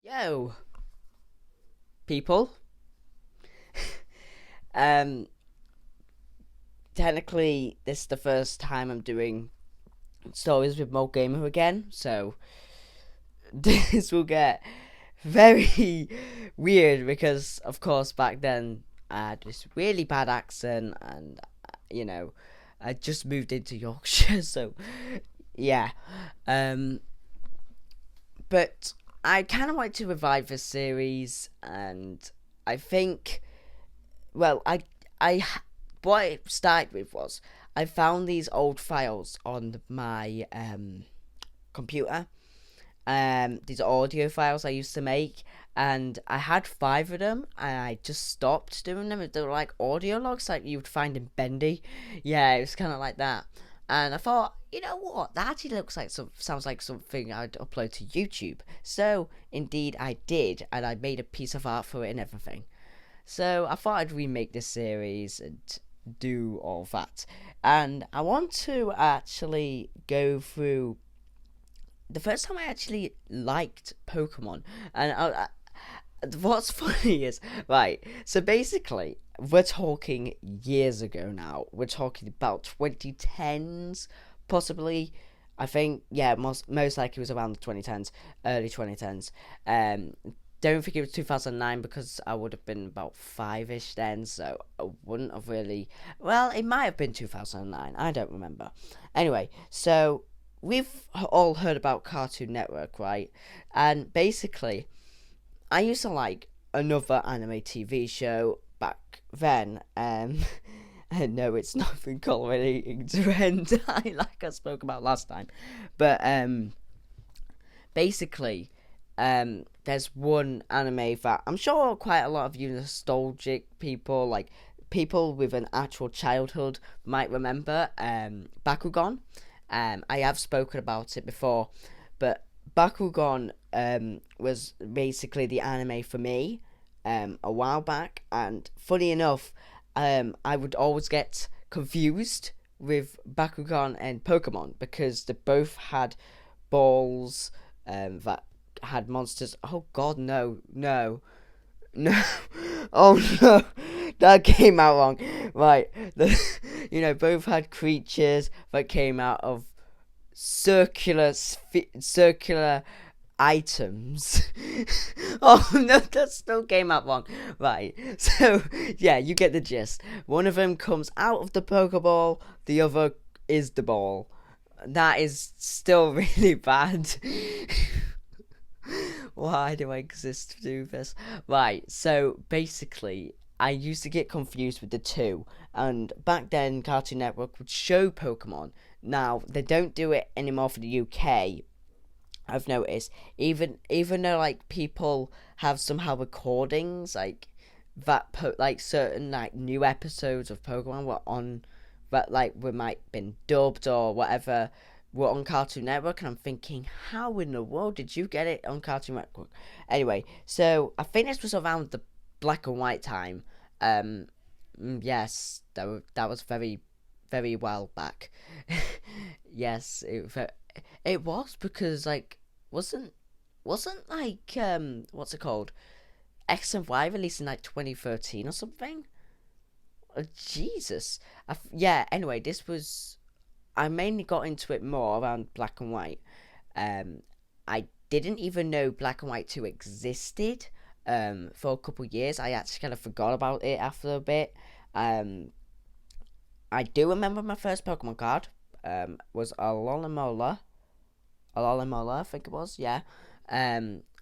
Yo, people. Um, Technically, this is the first time I'm doing stories with MAULGAMER again, so this will get very weird because, of course, back then I had this really bad accent, and you know, I just moved into Yorkshire, so yeah. Um, but I kind of want to revive this series, and I think well, I, what it started with was I found these old files on my computer. These audio files I used to make, and I had five of them, and I just stopped doing them. They were like audio logs, like you would find in Bendy. Yeah, it was kind of like that. And I thought, you know what? That actually looks like sounds like something I'd upload to YouTube. So indeed, I did, and I made a piece of art for it and everything. So I thought I'd remake this series and do all that. And I want to actually go through the first time I actually liked Pokemon. And what's funny is, right, so basically, we're talking years ago now. We're talking about 2010s, possibly. I think, yeah, most likely it was around the 2010s, early 2010s. Don't think it was 2009 because I would have been about five-ish then, so I wouldn't have really. Well, it might have been 2009. I don't remember. Anyway, so we've all heard about Cartoon Network, right? And basically, I used to like another anime TV show back then. And no, it's nothing correlating to hentai like I spoke about last time, but basically, there's one anime that I'm sure quite a lot of you nostalgic people, like people with an actual childhood, might remember. Bakugan. I have spoken about it before, but Bakugan was basically the anime for me a while back, and funny enough, I would always get confused with Bakugan and Pokemon because they both had balls that had monsters. Oh God, no, no, no! Oh no, that came out wrong. Right, both had creatures that came out of circular items. Oh no, that still came out wrong. Right, so yeah, you get the gist. One of them comes out of the Pokeball, the other is the ball. That is still really bad. Why do I exist to do this? Right, so basically, I used to get confused with the two, and back then, Cartoon Network would show Pokemon. Now, they don't do it anymore for the UK, I've noticed. Even though, like, people have somehow recordings, like, like, certain, like, new episodes of Pokemon were on, that, like, we might been dubbed or whatever, were on Cartoon Network, and I'm thinking, how in the world did you get it on Cartoon Network? Anyway, so I think this was around the black and white time. Um, yes, that was very, very well back. Yes, it was because like wasn't like what's it called? X and Y released in like 2013 or something. Jesus. Yeah. Anyway, this was I mainly got into it more around black and white. I didn't even know Black and White 2 existed for a couple of years. I actually kind of forgot about it after a bit. Um, I do remember my first Pokemon card was a Lolamola. A Lolamola, I think it was, yeah.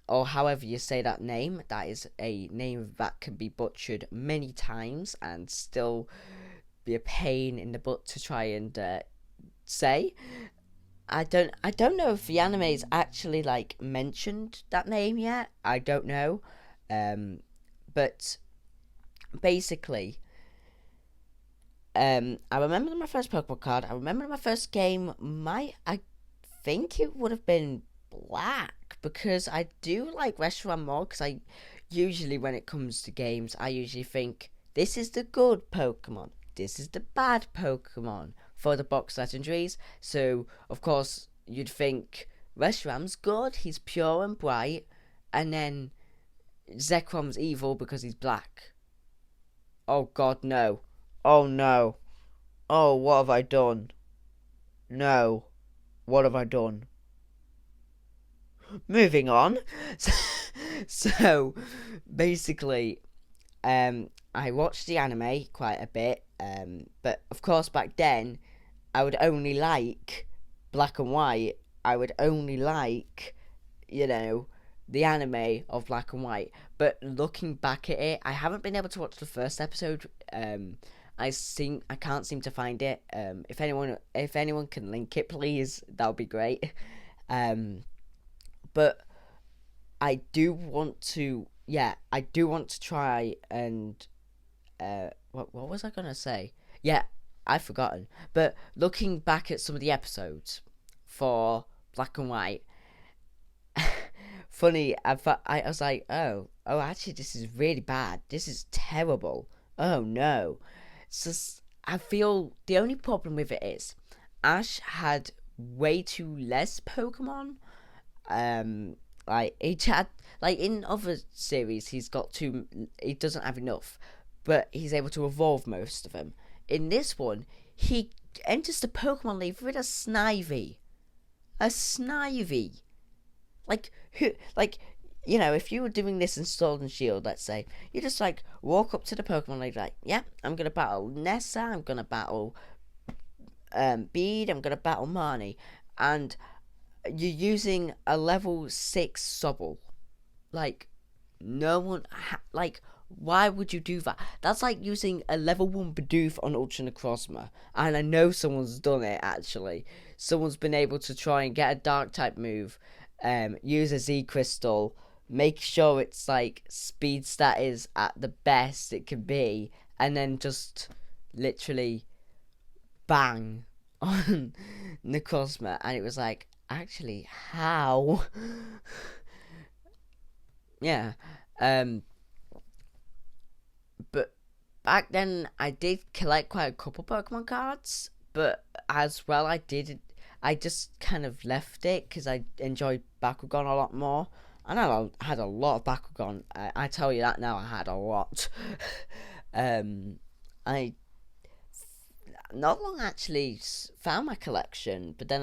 Or however you say that name. That is a name that can be butchered many times and still be a pain in the butt to try and say. I don't know if the anime's actually like mentioned that name yet. I don't know. Um but basically I remember my first Pokemon card. I remember my first game I think it would have been Black because I do like Reshiram more because I usually when it comes to games I usually think this is the good Pokemon. This is the bad Pokemon for the box legendaries. So, of course, you'd think Reshiram's good, he's pure and bright, and then Zekrom's evil because he's black. Oh God, no. Oh no. Oh, what have I done? No. What have I done? Moving on. So basically, I watched the anime quite a bit, but of course back then I would only like black and white. I would only like, you know, the anime of black and white. But looking back at it, I haven't been able to watch the first episode. I can't seem to find it. If anyone can link it, please, that would be great. But I do want to. Yeah, I do want to try and. What was I gonna say? Yeah, I've forgotten. But looking back at some of the episodes for black and white, funny. I was like, actually, this is really bad. This is terrible. Oh no. It's just, I feel the only problem with it is Ash had way too less Pokemon. Like he had, like in other series, he doesn't have enough, but he's able to evolve most of them. In this one, he enters the Pokemon League with a Snivy. Like who? Like, if you were doing this in Sword and Shield, let's say, you just like walk up to the Pokemon League, like, yeah, I'm gonna battle Nessa, I'm gonna battle Bede, I'm gonna battle Marnie, and you're using a level 6 Sobble. Like, no one like, why would you do that? That's like using a level 1 Bidoof on Ultra Necrozma. And I know someone's done it, actually. Someone's been able to try and get a dark type move, use a Z Crystal, make sure its like speed stat is at the best it can be, and then just literally bang on Necrozma. And it was like, actually, how? Yeah. But back then I did collect quite a couple Pokemon cards, but as well I just kind of left it because I enjoyed Bakugan a lot more. And I had a lot of Bakugan. I tell you that now, I had a lot. I not long actually found my collection, but then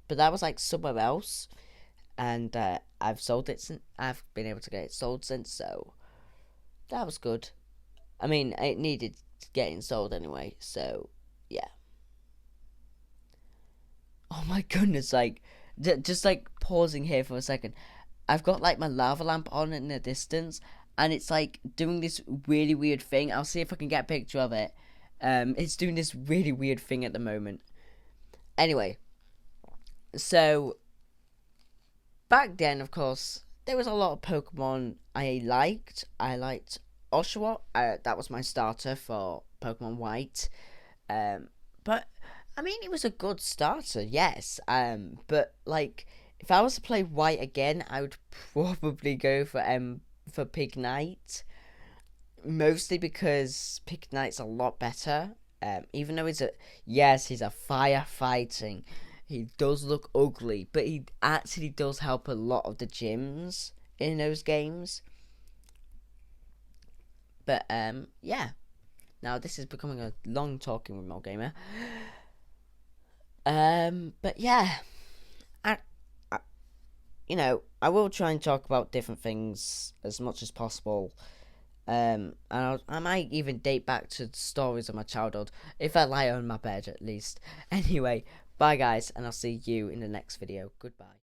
but that was like somewhere else, and I've sold it since. I've been able to get it sold since, so that was good. I mean, it needed getting sold anyway, so yeah. Oh my goodness, like, just like pausing here for a second. I've got like my lava lamp on in the distance, and it's like doing this really weird thing. I'll see if I can get a picture of it. It's doing this really weird thing at the moment. Anyway, so back then, of course, there was a lot of Pokemon I liked. I liked Oshawott. That was my starter for Pokemon White. But I mean, it was a good starter, yes. But like, if I was to play White again, I would probably go for Pignite, mostly because Pignite's a lot better. Even though he's a firefighting. He does look ugly, but he actually does help a lot of the gyms in those games. But yeah. Now this is becoming a long talking with MAULGAMER. But yeah, I I will try and talk about different things as much as possible. And I might even date back to stories of my childhood if I lie on my bed, at least. Anyway, bye guys, and I'll see you in the next video. Goodbye.